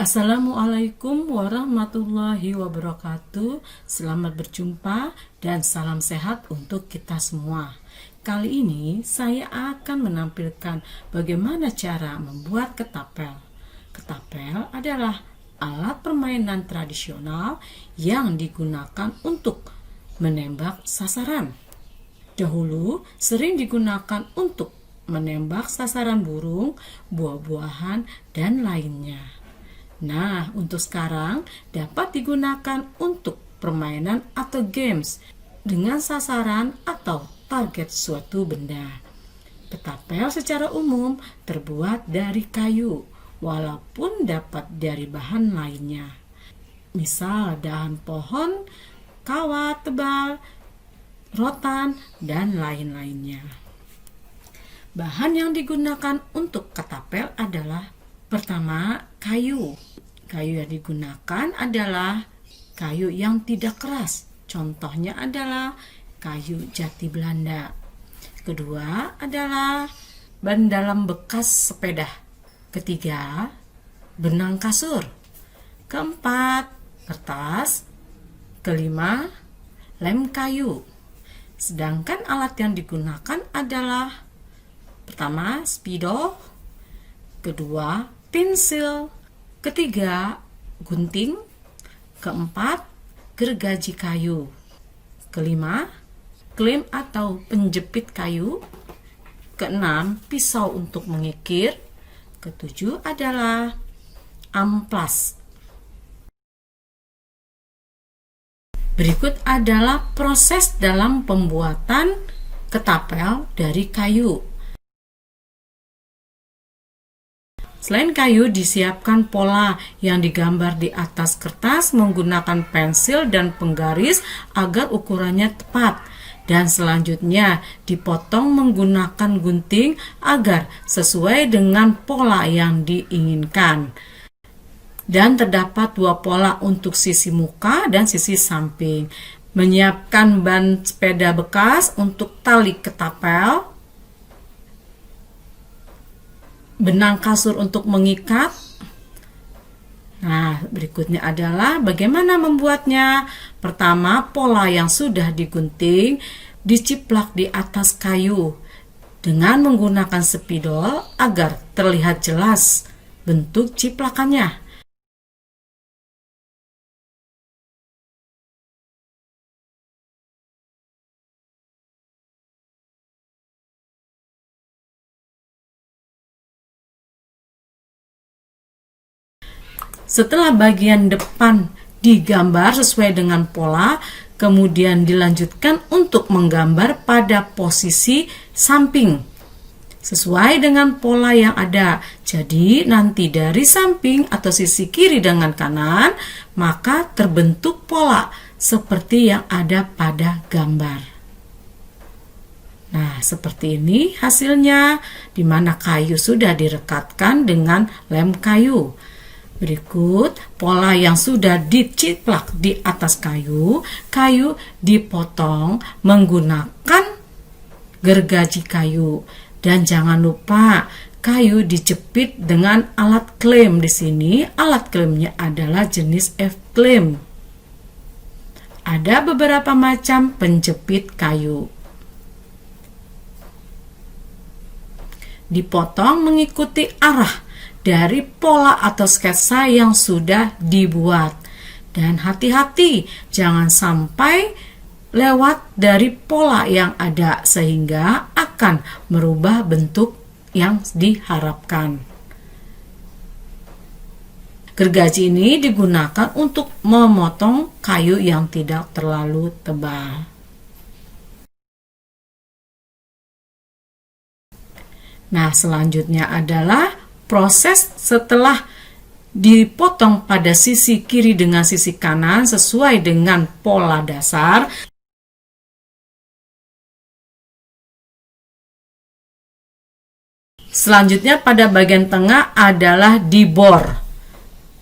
Assalamualaikum warahmatullahi wabarakatuh. Selamat berjumpa dan salam sehat untuk kita semua. Kali ini saya akan menampilkan bagaimana cara membuat ketapel. Ketapel adalah alat permainan tradisional yang digunakan untuk menembak sasaran. Dahulu sering digunakan untuk menembak sasaran burung, buah-buahan, dan lainnya. Nah, untuk sekarang dapat digunakan untuk permainan atau games dengan sasaran atau target suatu benda. Ketapel secara umum terbuat dari kayu, walaupun dapat dari bahan lainnya. Misal dahan pohon, kawat tebal, rotan, dan lain-lainnya. Bahan yang digunakan untuk ketapel adalah pertama, kayu. Kayu yang digunakan adalah kayu yang tidak keras. Contohnya adalah kayu jati Belanda. Kedua adalah ban dalam bekas sepeda. Ketiga, benang kasur. Keempat, kertas. Kelima, lem kayu. Sedangkan alat yang digunakan adalah pertama, spidol. Kedua, pensil. Ketiga, gunting. Keempat, gergaji kayu. Kelima, klem atau penjepit kayu. Keenam, pisau untuk mengikir. Ketujuh adalah amplas. Berikut adalah proses dalam pembuatan ketapel dari kayu. Selain kayu, disiapkan pola yang digambar di atas kertas menggunakan pensil dan penggaris agar ukurannya tepat. Dan selanjutnya dipotong menggunakan gunting agar sesuai dengan pola yang diinginkan. Dan terdapat dua pola untuk sisi muka dan sisi samping. Menyiapkan ban sepeda bekas untuk tali ketapel. Benang kasur untuk mengikat. Nah, berikutnya adalah bagaimana membuatnya. Pertama, pola yang sudah digunting diciplak di atas kayu dengan menggunakan spidol agar terlihat jelas bentuk ciplakannya. Setelah bagian depan digambar sesuai dengan pola, kemudian dilanjutkan untuk menggambar pada posisi samping sesuai dengan pola yang ada. Jadi nanti dari samping atau sisi kiri dengan kanan, maka terbentuk pola seperti yang ada pada gambar. Nah, seperti ini hasilnya, di mana kayu sudah direkatkan dengan lem kayu. Berikut pola yang sudah diciplak di atas kayu. Kayu dipotong menggunakan gergaji kayu. Dan jangan lupa kayu dijepit dengan alat klem. Di sini alat klemnya adalah jenis F-klem. Ada beberapa macam penjepit kayu. Dipotong mengikuti arah dari pola atau sketsa yang sudah dibuat. Dan hati-hati, jangan sampai lewat dari pola yang ada sehingga akan merubah bentuk yang diharapkan. Gergaji ini digunakan untuk memotong kayu yang tidak terlalu tebal. Nah, selanjutnya adalah proses setelah dipotong pada sisi kiri dengan sisi kanan sesuai dengan pola dasar. Selanjutnya pada bagian tengah adalah dibor,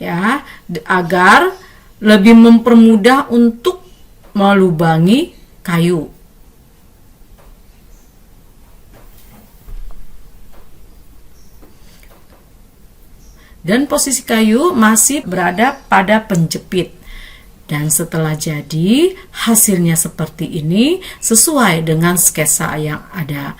ya, agar lebih mempermudah untuk melubangi kayu. dan posisi kayu masih berada pada penjepit. Dan setelah jadi, hasilnya seperti ini sesuai dengan sketsa yang ada.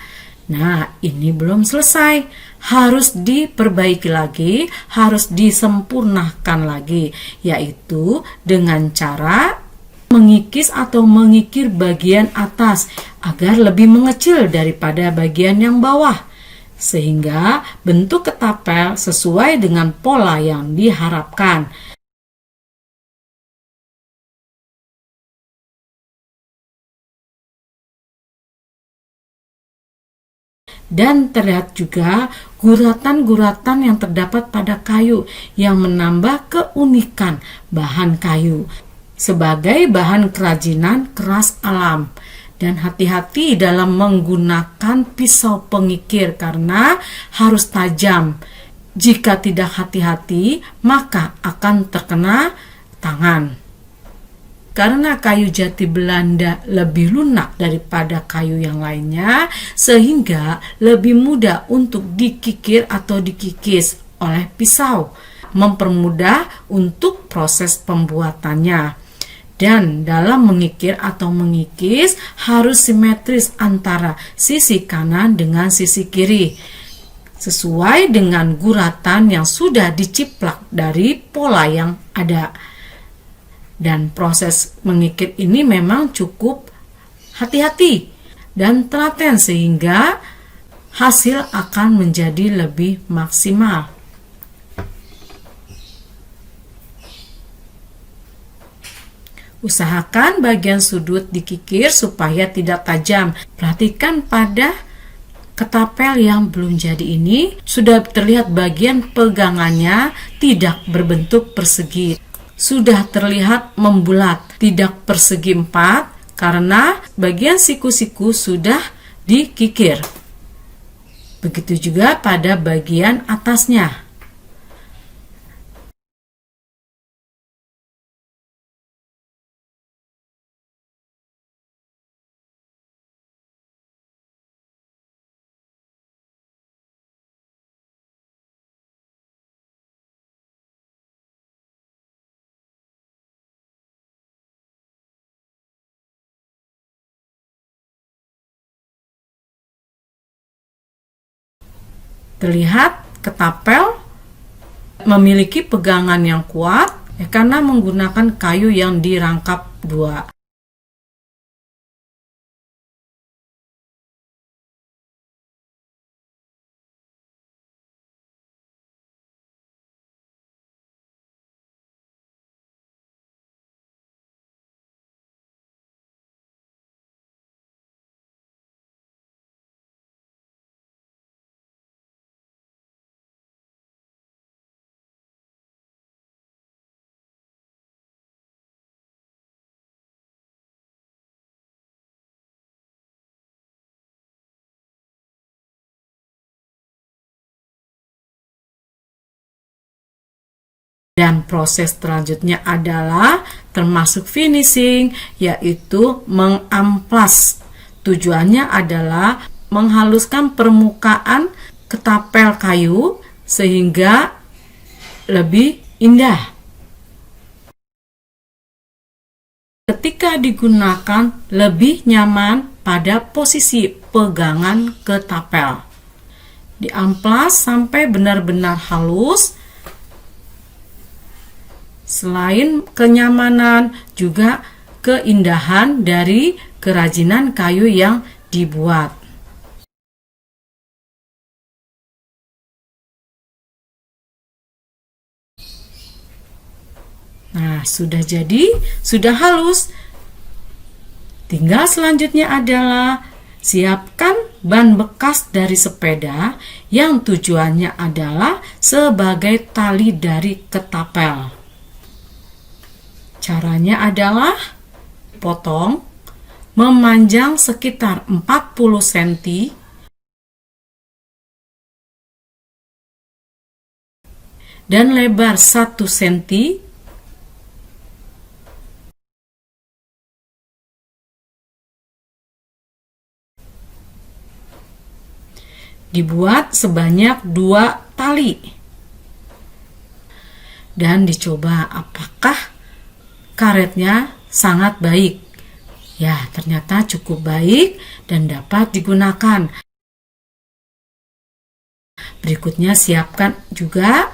Nah, ini belum selesai. Harus diperbaiki lagi, harus disempurnakan lagi, yaitu dengan cara mengikis atau mengikir bagian atas agar lebih mengecil daripada bagian yang bawah, sehingga bentuk ketapel sesuai dengan pola yang diharapkan. Dan terlihat juga guratan-guratan yang terdapat pada kayu yang menambah keunikan bahan kayu sebagai bahan kerajinan keras alam. Dan hati-hati dalam menggunakan pisau pengikir karena harus tajam. Jika tidak hati-hati, maka akan terkena tangan. Karena kayu jati Belanda lebih lunak daripada kayu yang lainnya, sehingga lebih mudah untuk dikikir atau dikikis oleh pisau, mempermudah untuk proses pembuatannya. Dan dalam mengikir atau mengikis harus simetris antara sisi kanan dengan sisi kiri, sesuai dengan guratan yang sudah diciplak dari pola yang ada. Dan proses mengikir ini memang cukup hati-hati dan telaten sehingga hasil akan menjadi lebih maksimal. Usahakan bagian sudut dikikir supaya tidak tajam. Perhatikan pada ketapel yang belum jadi ini, sudah terlihat bagian pegangannya tidak berbentuk persegi. Sudah terlihat membulat, tidak persegi 4 karena bagian siku-siku sudah dikikir. Begitu juga pada bagian atasnya. Terlihat ketapel memiliki pegangan yang kuat karena menggunakan kayu yang dirangkap 2. Dan proses selanjutnya adalah termasuk finishing, yaitu mengamplas. Tujuannya adalah menghaluskan permukaan ketapel kayu sehingga lebih indah. Ketika digunakan lebih nyaman pada posisi pegangan ketapel. Diamplas sampai benar-benar halus. Selain kenyamanan, juga keindahan dari kerajinan kayu yang dibuat. Nah, sudah jadi, sudah halus. Tinggal selanjutnya adalah siapkan ban bekas dari sepeda yang tujuannya adalah sebagai tali dari ketapel. Caranya adalah potong, memanjang sekitar 40 cm dan lebar 1 cm dibuat sebanyak 2 tali. dan dicoba apakah karetnya sangat baik. Ya, ternyata cukup baik dan dapat digunakan. Berikutnya siapkan juga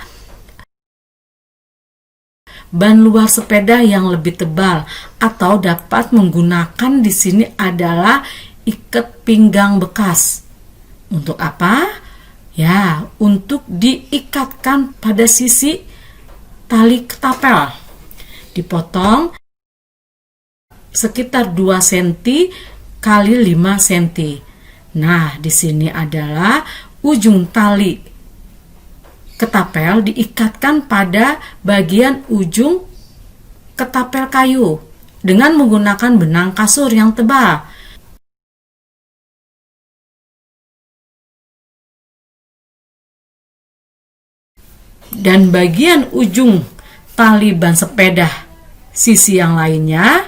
ban luar sepeda yang lebih tebal, atau dapat menggunakan di sini adalah ikat pinggang bekas. Untuk apa? Ya, untuk diikatkan pada sisi tali ketapel. Dipotong sekitar 2 cm kali 5 cm. Nah, di sini adalah ujung tali ketapel diikatkan pada bagian ujung ketapel kayu dengan menggunakan benang kasur yang tebal. Dan bagian ujung tali ban sepeda sisi yang lainnya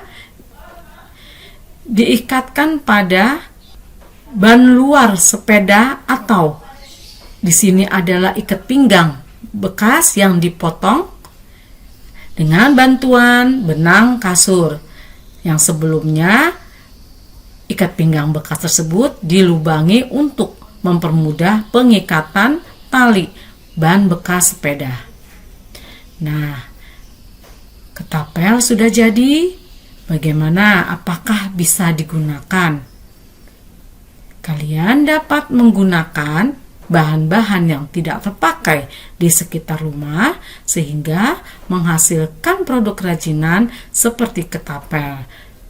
diikatkan pada ban luar sepeda, atau di sini adalah ikat pinggang bekas yang dipotong dengan bantuan benang kasur. Yang sebelumnya ikat pinggang bekas tersebut dilubangi untuk mempermudah pengikatan tali ban bekas sepeda. Nah, ketapel sudah jadi. Bagaimana? Apakah bisa digunakan? Kalian dapat menggunakan bahan-bahan yang tidak terpakai di sekitar rumah sehingga menghasilkan produk kerajinan seperti ketapel.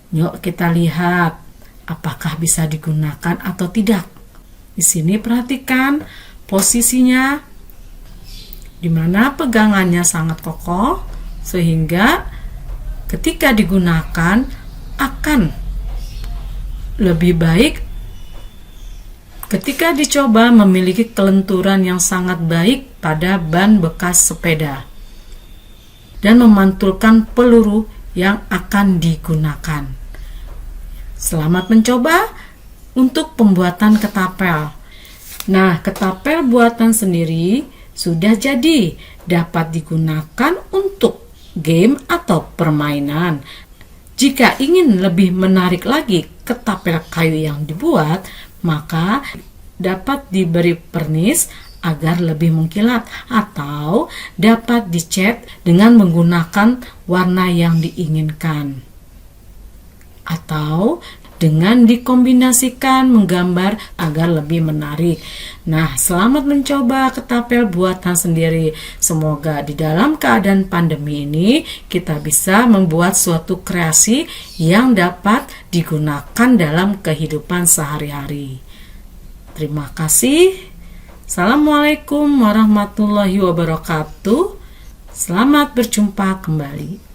Yuk kita lihat apakah bisa digunakan atau tidak. Di sini perhatikan posisinya, di mana pegangannya sangat kokoh sehingga ketika digunakan akan lebih baik. Ketika dicoba memiliki kelenturan yang sangat baik pada ban bekas sepeda dan memantulkan peluru yang akan digunakan. Selamat mencoba untuk pembuatan ketapel. Nah, ketapel buatan sendiri sudah jadi, dapat digunakan untuk game atau permainan. Jika ingin lebih menarik lagi ketapel kayu yang dibuat, maka dapat diberi pernis agar lebih mengkilat, atau dapat dicat dengan menggunakan warna yang diinginkan, atau dengan dikombinasikan menggambar agar lebih menarik. Nah, selamat mencoba ketapel buatan sendiri. Semoga di dalam keadaan pandemi ini kita bisa membuat suatu kreasi yang dapat digunakan dalam kehidupan sehari-hari. Terima kasih. Assalamualaikum warahmatullahi wabarakatuh. Selamat berjumpa kembali.